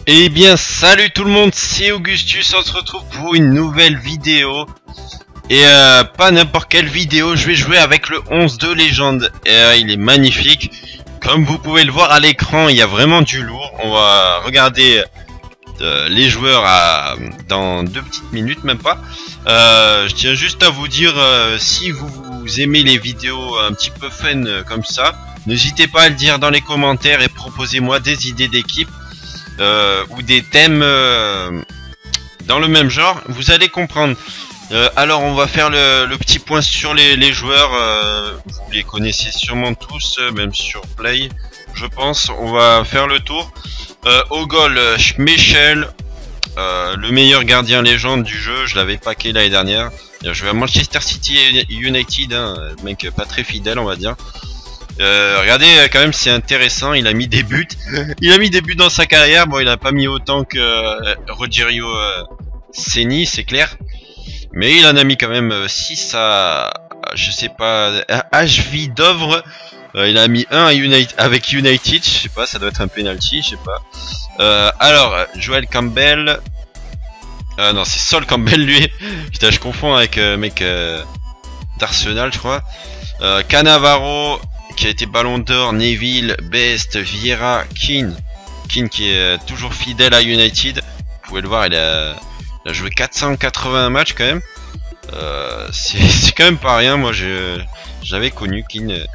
Eh bien, salut tout le monde, c'est Augustus, on se retrouve pour une nouvelle vidéo. Et pas n'importe quelle vidéo, je vais jouer avec le 11 de légende. Et il est magnifique. Comme vous pouvez le voir à l'écran, il y a vraiment du lourd. On va regarder les joueurs dans 2 petites minutes, même pas. Je tiens juste à vous dire, si vous aimez les vidéos un petit peu fun comme ça, n'hésitez pas à le dire dans les commentaires et proposez-moi des idées d'équipe. Ou des thèmes dans le même genre, vous allez comprendre. Alors on va faire le petit point sur les joueurs, vous les connaissez sûrement tous, même sur Play, je pense. On va faire le tour. Au goal, Schmeichel, le meilleur gardien légende du jeu, je l'avais packé l'année dernière. Il a joué à Manchester City United, hein, mec pas très fidèle on va dire. Regardez quand même, c'est intéressant, il a mis des buts. Il a mis des buts dans sa carrière. Bon, il a pas mis autant que Rogerio Ceni, c'est clair, mais il en a mis quand même 6 à je sais pas, à HV Dovre. Il a mis 1 avec United, je sais pas, ça doit être un penalty, je sais pas. Alors Joel Campbell, non c'est Sol Campbell lui. Putain, je confonds avec mec d'Arsenal je crois. Cannavaro qui a été Ballon d'Or, Neville, Best, Vieira, Keane qui est toujours fidèle à United. Vous pouvez le voir, il a joué 480 matchs quand même. C'est quand même pas rien. Moi j'avais connu Keane,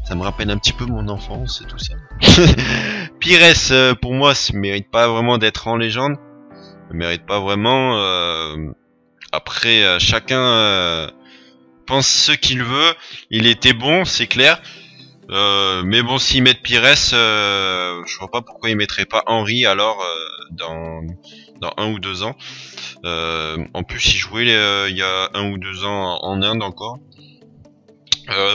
ça me rappelle un petit peu mon enfance et tout ça. Pires, pour moi, ça mérite pas vraiment d'être en légende. Il mérite pas vraiment. Après, chacun pense ce qu'il veut. Il était bon, c'est clair. Mais bon, s'ils mettent Pires, je vois pas pourquoi ils mettraient pas Henry alors dans 1 ou 2 ans. En plus, il jouait il y a 1 ou 2 ans en Inde encore.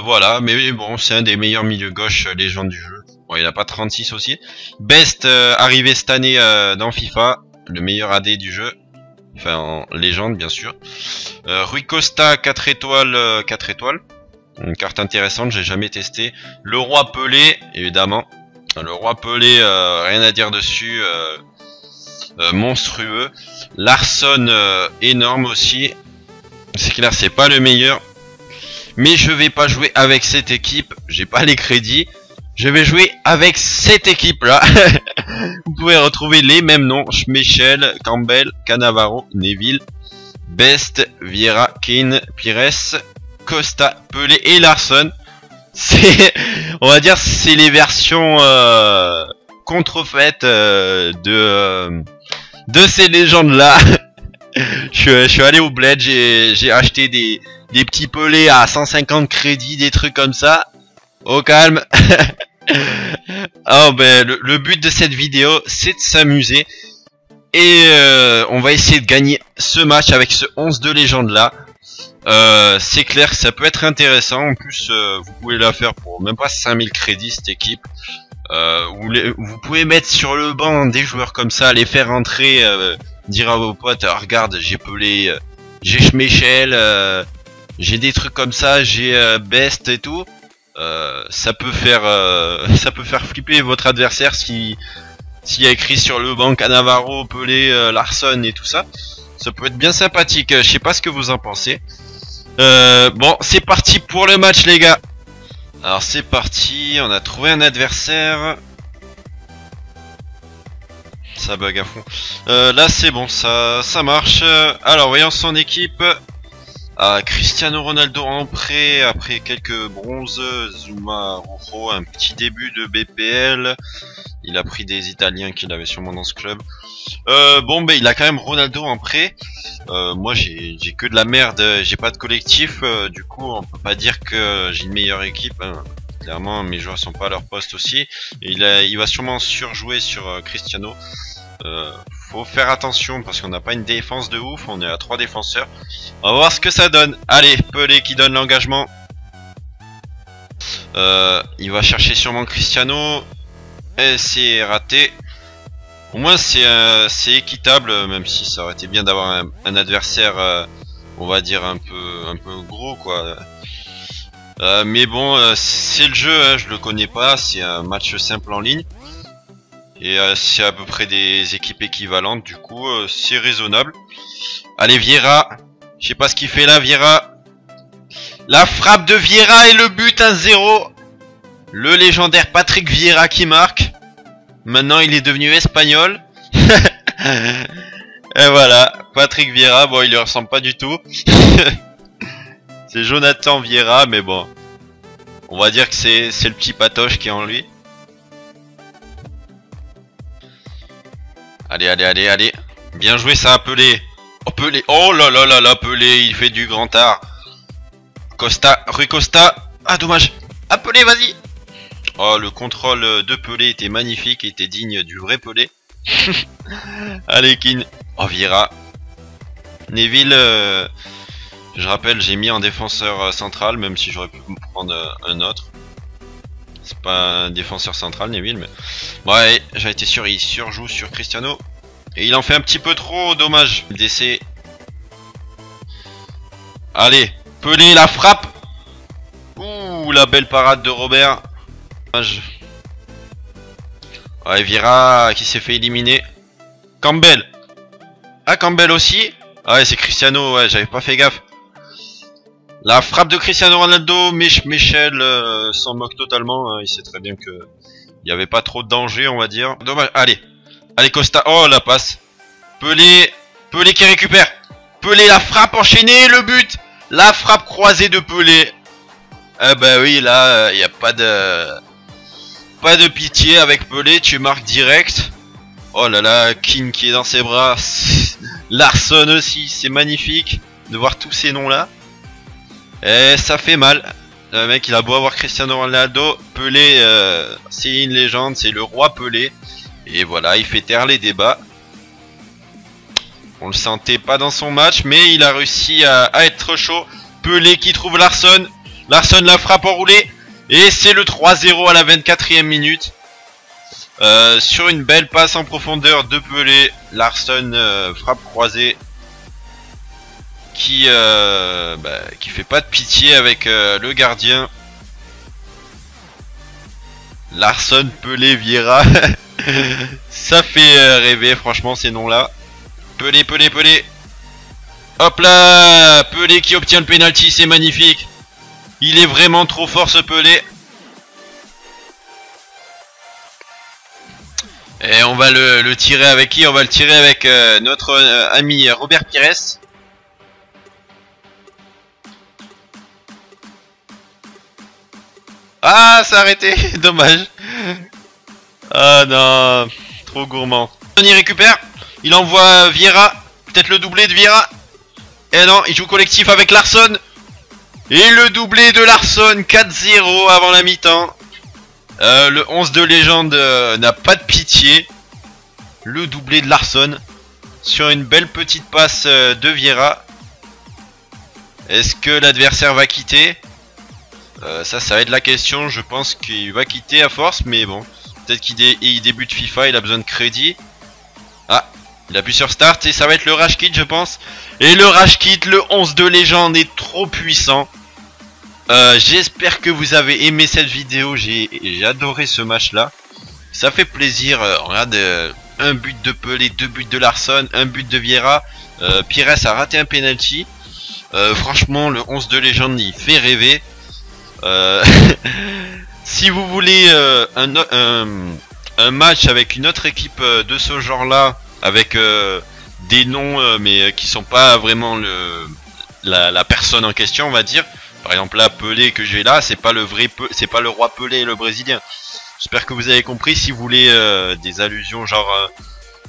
Voilà, mais bon, c'est un des meilleurs milieux gauche légendes du jeu. Bon, il a pas 36 aussi. Best arrivé cette année dans FIFA, le meilleur AD du jeu. Enfin, en légende bien sûr. Rui Costa 4 étoiles, 4 étoiles. Une carte intéressante, j'ai jamais testé. Le roi Pelé, évidemment. Le roi Pelé, rien à dire dessus. Monstrueux. Larsson, énorme aussi. C'est clair, c'est pas le meilleur. Mais je vais pas jouer avec cette équipe. J'ai pas les crédits. Je vais jouer avec cette équipe là. Vous pouvez retrouver les mêmes noms: Schmeichel, Campbell, Cannavaro, Neville, Best, Vieira, Keane, Pires, Costa, Pelé et Larsson. C'est, on va dire, c'est les versions contrefaites de ces légendes là. je suis allé au bled, j'ai acheté des petits pelés à 150 crédits, des trucs comme ça. Au calme. Oh, ben le but de cette vidéo, c'est de s'amuser. Et on va essayer de gagner ce match avec ce 11 de légende là. C'est clair que ça peut être intéressant. En plus, vous pouvez la faire pour même pas 5000 crédits cette équipe. Vous pouvez mettre sur le banc des joueurs comme ça, les faire rentrer, dire à vos potes: ah, regarde, j'ai Pelé, j'ai Schmeichel, j'ai des trucs comme ça, j'ai Best et tout. Ça peut faire flipper votre adversaire s'il y a écrit sur le banc Cannavaro, Pelé, Larsson et tout ça. Ça peut être bien sympathique. Je sais pas ce que vous en pensez. Bon, c'est parti pour le match les gars. Alors c'est parti, on a trouvé un adversaire. Ça bug à fond. Là c'est bon, ça marche. Alors voyons son équipe. Cristiano Ronaldo en prêt après quelques bronzes. Zuma Rojo, un petit début de BPL. Il a pris des Italiens qu'il avait sûrement dans ce club. Bon, ben il a quand même Ronaldo en prêt. Moi j'ai que de la merde, j'ai pas de collectif. Du coup on peut pas dire que j'ai une meilleure équipe, hein. Clairement mes joueurs sont pas à leur poste aussi. Et il va sûrement surjouer sur Cristiano. Faut faire attention parce qu'on n'a pas une défense de ouf, on est à 3 défenseurs. On va voir ce que ça donne. Allez, Pelé qui donne l'engagement. Il va chercher sûrement Cristiano. Et c'est raté. Au moins c'est équitable, même si ça aurait été bien d'avoir un adversaire, on va dire un peu gros quoi. Mais bon, c'est le jeu, hein, je le connais pas, c'est un match simple en ligne. Et c'est à peu près des équipes équivalentes, du coup c'est raisonnable. Allez Vieira, je sais pas ce qu'il fait là Vieira. La frappe de Vieira et le but 1-0. Le légendaire Patrick Vieira qui marque. Maintenant il est devenu espagnol. Et voilà, Patrick Vieira, bon il lui ressemble pas du tout. C'est Jonathan Vieira, mais bon. On va dire que c'est le petit patoche qui est en lui. Allez, allez, allez, allez. Bien joué ça, Pelé. Oh Pelé, oh là là là là, Pelé, il fait du grand art. Costa, Rui Costa. Ah dommage. Ah Pelé, vas-y. Oh, le contrôle de Pelé était magnifique, était digne du vrai Pelé. Allez, Kin. Oh, Vieira. Neville, je rappelle, j'ai mis en défenseur central, même si j'aurais pu me prendre un autre. C'est pas un défenseur central, Neville, mais... Ouais, j'ai été sûr, il surjoue sur Cristiano. Et il en fait un petit peu trop, dommage. Décès. Allez, Pelé, la frappe. Ouh, la belle parade de Robert. Dommage. Ouais, Vieira qui s'est fait éliminer. Campbell. Ah, Campbell aussi. Ah ouais, c'est Cristiano, ouais, j'avais pas fait gaffe. La frappe de Cristiano Ronaldo, Michel s'en moque totalement. Il sait très bien que il n'y avait pas trop de danger, on va dire. Dommage. Allez, allez Costa. Oh la passe. Pelé, Pelé qui récupère. Pelé la frappe enchaînée, le but. La frappe croisée de Pelé. Ah bah oui, là il n'y a pas de pitié avec Pelé. Tu marques direct. Oh là là, King qui est dans ses bras. Larsson aussi, c'est magnifique de voir tous ces noms là. Et ça fait mal. Le mec il a beau avoir Cristiano Ronaldo, Pelé c'est une légende, c'est le roi Pelé. Et voilà, il fait taire les débats. On le sentait pas dans son match, mais il a réussi à être chaud. Pelé qui trouve Larsson. Larsson la frappe enroulée. Et c'est le 3-0 à la 24e minute. Sur une belle passe en profondeur de Pelé. Larsson frappe croisée. Qui fait pas de pitié avec le gardien. Larsson, Pelé, Vieira. Ça fait rêver franchement ces noms là. Pelé, Pelé, Pelé. Hop là, Pelé qui obtient le penalty, c'est magnifique. Il est vraiment trop fort ce Pelé. Et on va le tirer avec qui? On va le tirer avec notre ami Robert Pires. Ah, ça a arrêté, dommage. Ah non, trop gourmand. Il récupère, il envoie Vieira, peut-être le doublé de Vieira. Et non, il joue collectif avec Larsson. Et le doublé de Larsson, 4-0 avant la mi-temps. Le 11 de légende n'a pas de pitié. Le doublé de Larsson sur une belle petite passe de Vieira. Est-ce que l'adversaire va quitter? Ça va être la question. Je pense qu'il va quitter à force, mais bon, peut-être qu'il débute FIFA, il a besoin de crédit. Ah, il appuie sur start et ça va être le Rage Kit, je pense. Et le Rage Kit, le 11 de légende est trop puissant. J'espère que vous avez aimé cette vidéo. J'ai adoré ce match là. Ça fait plaisir. Regarde, un but de Pelé, 2 buts de Larsson, un but de Vieira. Pires a raté un penalty. Franchement, le 11 de légende il fait rêver. Si vous voulez un match avec une autre équipe de ce genre là, avec des noms mais qui sont pas vraiment la personne en question, on va dire. Par exemple là, Pelé que j'ai là, c'est pas le vrai c'est pas le roi Pelé le brésilien. J'espère que vous avez compris. Si vous voulez des allusions genre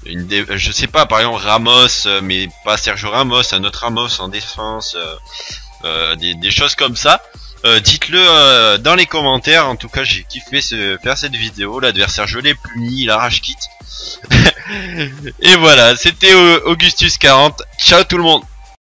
je sais pas, par exemple Ramos, mais pas Sergio Ramos, un autre Ramos en défense, des choses comme ça. Dites-le dans les commentaires. En tout cas, j'ai kiffé faire cette vidéo. L'adversaire, je l'ai puni, il a rage quitte. Et voilà, c'était Augustus 40. Ciao tout le monde.